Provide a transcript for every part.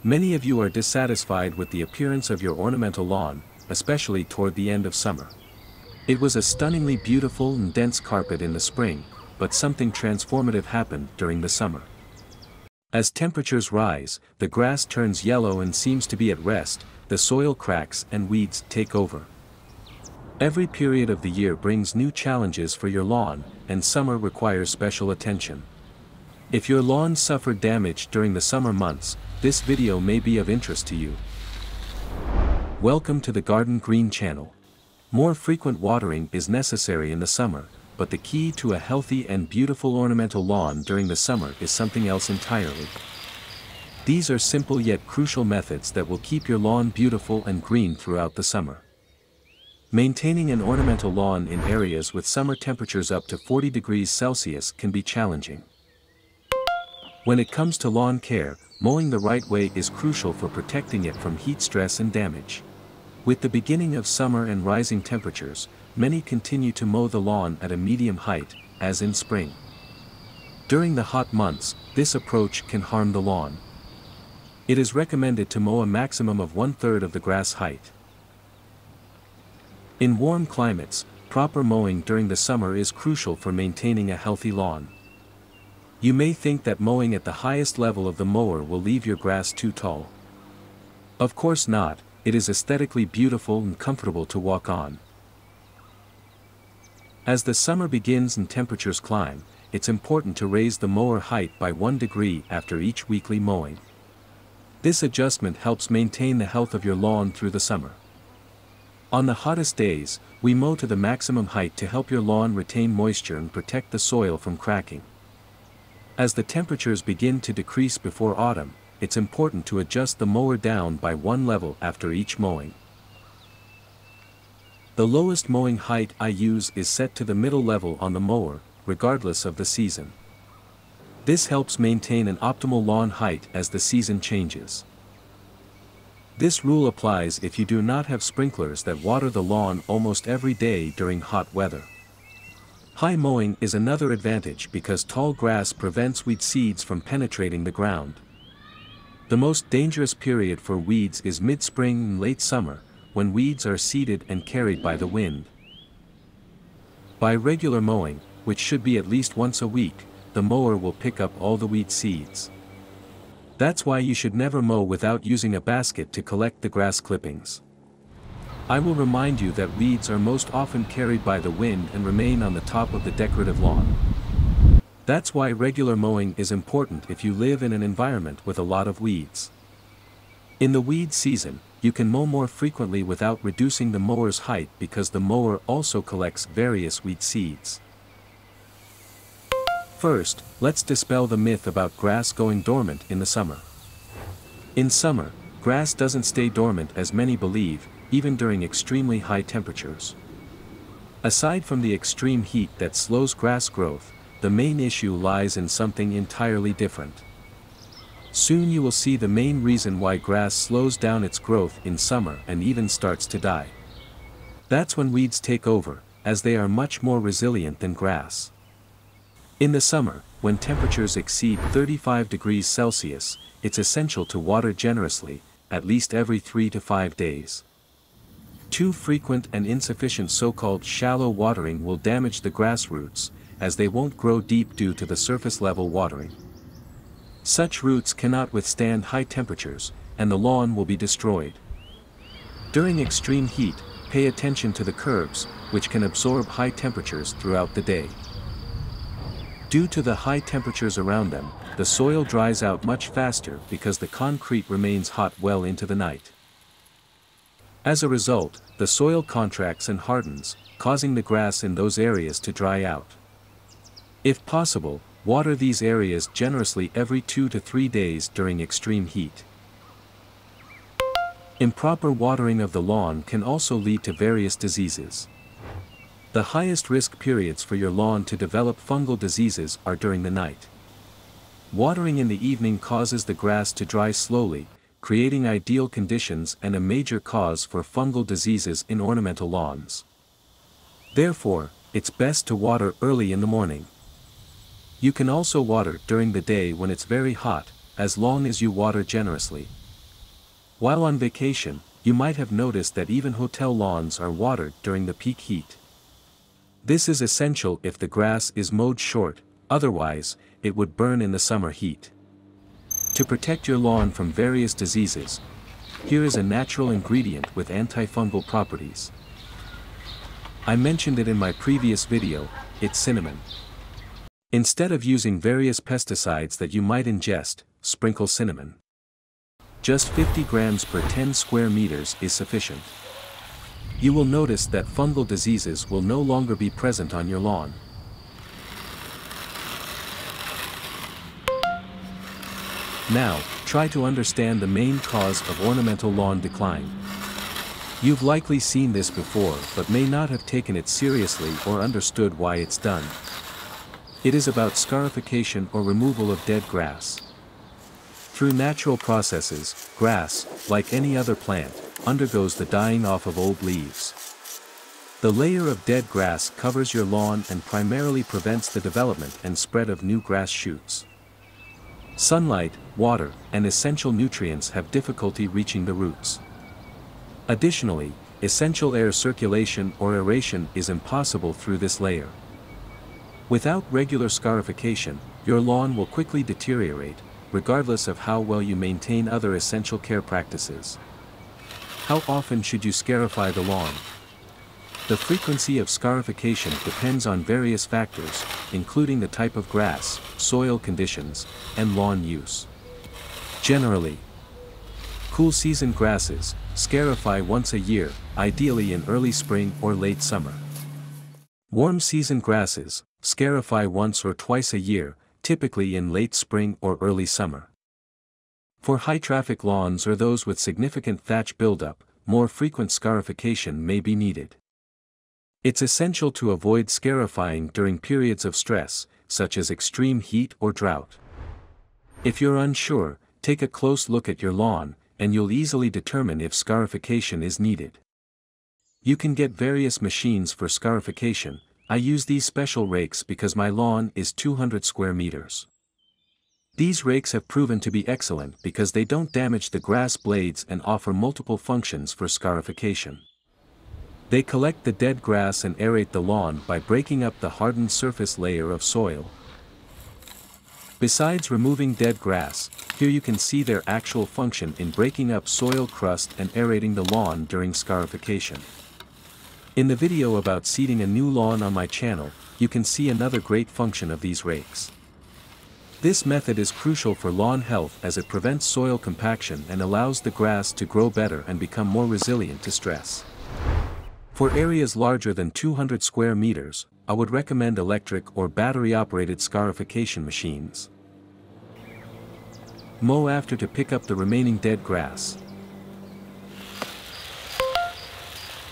Many of you are dissatisfied with the appearance of your ornamental lawn, especially toward the end of summer. It was a stunningly beautiful and dense carpet in the spring, but something transformative happened during the summer. As temperatures rise, the grass turns yellow and seems to be at rest, the soil cracks and weeds take over. Every period of the year brings new challenges for your lawn, and summer requires special attention. If your lawn suffered damage during the summer months, this video may be of interest to you. Welcome to the Garden Green channel. More frequent watering is necessary in the summer, but the key to a healthy and beautiful ornamental lawn during the summer is something else entirely. These are simple yet crucial methods that will keep your lawn beautiful and green throughout the summer. Maintaining an ornamental lawn in areas with summer temperatures up to 40 degrees Celsius can be challenging. When it comes to lawn care, mowing the right way is crucial for protecting it from heat stress and damage. With the beginning of summer and rising temperatures, many continue to mow the lawn at a medium height, as in spring. During the hot months, this approach can harm the lawn. It is recommended to mow a maximum of 1/3 of the grass height. In warm climates, proper mowing during the summer is crucial for maintaining a healthy lawn. You may think that mowing at the highest level of the mower will leave your grass too tall. Of course not, it is aesthetically beautiful and comfortable to walk on. As the summer begins and temperatures climb, it's important to raise the mower height by 1 degree after each weekly mowing. This adjustment helps maintain the health of your lawn through the summer. On the hottest days, we mow to the maximum height to help your lawn retain moisture and protect the soil from cracking. As the temperatures begin to decrease before autumn, it's important to adjust the mower down by 1 level after each mowing. The lowest mowing height I use is set to the middle level on the mower, regardless of the season. This helps maintain an optimal lawn height as the season changes. This rule applies if you do not have sprinklers that water the lawn almost every day during hot weather. High mowing is another advantage because tall grass prevents weed seeds from penetrating the ground. The most dangerous period for weeds is mid-spring and late summer, when weeds are seeded and carried by the wind. By regular mowing, which should be at least once a week, the mower will pick up all the weed seeds. That's why you should never mow without using a basket to collect the grass clippings. I will remind you that weeds are most often carried by the wind and remain on the top of the decorative lawn. That's why regular mowing is important if you live in an environment with a lot of weeds. In the weed season, you can mow more frequently without reducing the mower's height because the mower also collects various weed seeds. First, let's dispel the myth about grass going dormant in the summer. In summer, grass doesn't stay dormant as many believe, even during extremely high temperatures. Aside from the extreme heat that slows grass growth, the main issue lies in something entirely different. Soon you will see the main reason why grass slows down its growth in summer and even starts to die. That's when weeds take over, as they are much more resilient than grass. In the summer, when temperatures exceed 35 degrees Celsius, it's essential to water generously, at least every 3 to 5 days. Too frequent and insufficient so-called shallow watering will damage the grass roots, as they won't grow deep due to the surface level watering. Such roots cannot withstand high temperatures, and the lawn will be destroyed. During extreme heat, pay attention to the curbs, which can absorb high temperatures throughout the day. Due to the high temperatures around them, the soil dries out much faster because the concrete remains hot well into the night. As a result, the soil contracts and hardens, causing the grass in those areas to dry out. If possible, water these areas generously every 2 to 3 days during extreme heat. Improper watering of the lawn can also lead to various diseases. The highest risk periods for your lawn to develop fungal diseases are during the night. Watering in the evening causes the grass to dry slowly, creating ideal conditions and a major cause for fungal diseases in ornamental lawns. Therefore, it's best to water early in the morning. You can also water during the day when it's very hot, as long as you water generously. While on vacation, you might have noticed that even hotel lawns are watered during the peak heat. This is essential if the grass is mowed short, otherwise, it would burn in the summer heat. To protect your lawn from various diseases, here is a natural ingredient with antifungal properties. I mentioned it in my previous video, it's cinnamon. Instead of using various pesticides that you might ingest, sprinkle cinnamon. Just 50 grams per 10 square meters is sufficient. You will notice that fungal diseases will no longer be present on your lawn. Now, try to understand the main cause of ornamental lawn decline. You've likely seen this before but may not have taken it seriously or understood why it's done. It is about scarification or removal of dead grass. Through natural processes, grass, like any other plant, undergoes the dying off of old leaves. The layer of dead grass covers your lawn and primarily prevents the development and spread of new grass shoots. Sunlight, water, and essential nutrients have difficulty reaching the roots. Additionally, essential air circulation or aeration is impossible through this layer. Without regular scarification, your lawn will quickly deteriorate, regardless of how well you maintain other essential care practices. How often should you scarify the lawn? The frequency of scarification depends on various factors, including the type of grass, soil conditions, and lawn use. Generally, cool season grasses, scarify once a year, ideally in early spring or late summer. Warm season grasses, scarify once or twice a year, typically in late spring or early summer. For high-traffic lawns or those with significant thatch buildup, more frequent scarification may be needed. It's essential to avoid scarifying during periods of stress, such as extreme heat or drought. If you're unsure, take a close look at your lawn, and you'll easily determine if scarification is needed. You can get various machines for scarification. I use these special rakes because my lawn is 200 square meters. These rakes have proven to be excellent because they don't damage the grass blades and offer multiple functions for scarification. They collect the dead grass and aerate the lawn by breaking up the hardened surface layer of soil. Besides removing dead grass, here you can see their actual function in breaking up soil crust and aerating the lawn during scarification. In the video about seeding a new lawn on my channel, you can see another great function of these rakes. This method is crucial for lawn health as it prevents soil compaction and allows the grass to grow better and become more resilient to stress. For areas larger than 200 square meters, I would recommend electric or battery-operated scarification machines. Mow after to pick up the remaining dead grass.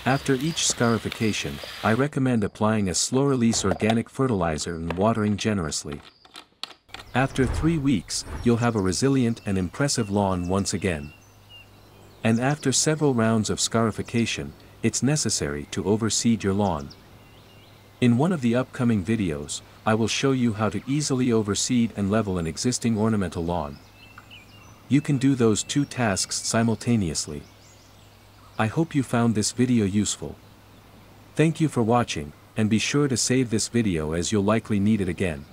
After each scarification, I recommend applying a slow-release organic fertilizer and watering generously. After 3 weeks, you'll have a resilient and impressive lawn once again. And after several rounds of scarification, it's necessary to overseed your lawn. In one of the upcoming videos, I will show you how to easily overseed and level an existing ornamental lawn. You can do those two tasks simultaneously. I hope you found this video useful. Thank you for watching, and be sure to save this video as you'll likely need it again.